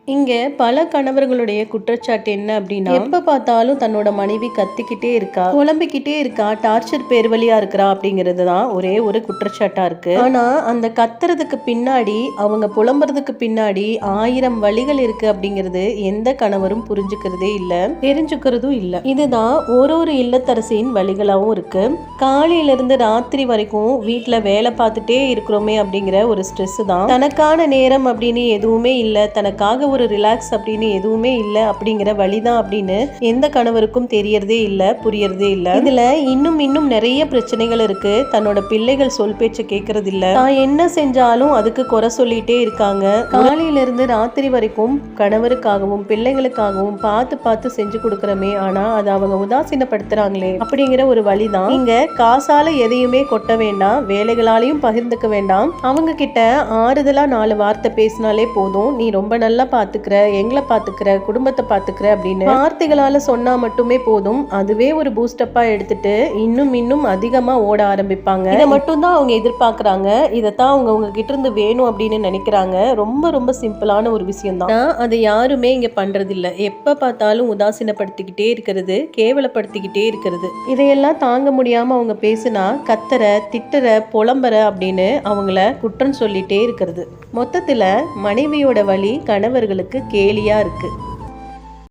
இங்க பல கணவர்களுடைய குற்றச்சாட்டு என்ன அப்படின்னா, எப்ப பார்த்தாலும் தன்னோட மனைவி கத்திக்கிட்டே இருக்கா, புலம்பிக்கிட்டே இருக்கா, டார்ச்சர் பேர் வழியா இருக்கிறா அப்படிங்கிறது தான் ஒரே ஒரு குற்றச்சாட்டா இருக்கு. ஆனா அந்த கத்துறதுக்கு பின்னாடி, அவங்க புலம்புறதுக்கு பின்னாடி 1000 வழிகள் இருக்கு அப்படிங்கிறது எந்த கணவரும் புரிஞ்சுக்கிறதே இல்ல, தெரிஞ்சுக்கிறதும் இல்ல. இதுதான் ஒரு இல்லத்தரசியின் வழிகளாவும் இருக்கு. காலையில இருந்து ராத்திரி வரைக்கும் வீட்டுல வேலை பார்த்துட்டே இருக்கிறோமே அப்படிங்கிற ஒரு ஸ்ட்ரெஸ் தான். தனக்கான நேரம் அப்படின்னு எதுவுமே இல்ல, தனக்காக ஒரு ரிலாக்ஸ் அப்படின்னு எதுவுமே இல்ல அப்படிங்கிற வழிதான் அப்படின்னு எந்த கணவருக்கும் தெரியறதே இல்ல, புரியறதே இல்ல. இதுல இன்னும் நிறைய பிரச்சனைகள் இருக்கு. தன்னோட பிள்ளைகள் சொல் பேச்ச கேட்கறது இல்ல, தான் என்ன செஞ்சாலும் அதுக்கு குறை சொல்லிட்டே இருக்காங்க. காலையில இருந்து ராத்திரி வரைக்கும் கணவருக்காகவும் பிள்ளைங்களுக்காகவும் பார்த்து செஞ்சு கொடுக்கறமே, ஆனா அதை அவங்க உதாசீனப்படுத்துறாங்களே அப்படிங்கிற ஒரு வழிதான். இங்க காசால எதையுமே கொட்ட வேண்டாம், வேலைகளாலையும் பகிர்ந்துக்க வேண்டாம். அவங்க கிட்ட ஆறுதலா 4 வார்த்தை பேசினாலே போதும். நீ ரொம்ப நல்லா பாத்துக்கிற, எங்களை பாத்துக்கிற, குடும்பத்தை பாத்துக்கிற அப்படின்னு வார்த்தைகளால சொன்னா மட்டுமே போதும். அதுவே ஒரு பூஸ்டப்பா எடுத்துட்டு இன்னும் அதிகமா ஓட ஆரம்பிப்பாங்க. இதை மட்டும் தான் அவங்க எதிர்பார்க்கறாங்க, இதைத்தான் அவங்க உங்ககிட்ட இருந்து வேணும் அப்படின்னு நினைக்கிறாங்க. ரொம்ப சிம்பிளான ஒரு விஷயம் தான். அதை யாருமே இங்க பண்றது இல்ல. எப்ப பார்த்தாலும் உதாசீனப்படுத்திக்கிட்டே இருக்கிறது, கேவலப்படுத்திக்கிட்டே இருக்கிறது. இதையெல்லாம் தாங்க முடியாம அவங்க பேசினா கத்தற, திட்டுற, புலம்புற அப்படின்னு அவங்கள குற்றம் சொல்லிட்டே இருக்கிறது. மொத்தத்துல மனைவியோட வழி கணவர்களுக்கு கேலியா இருக்கு.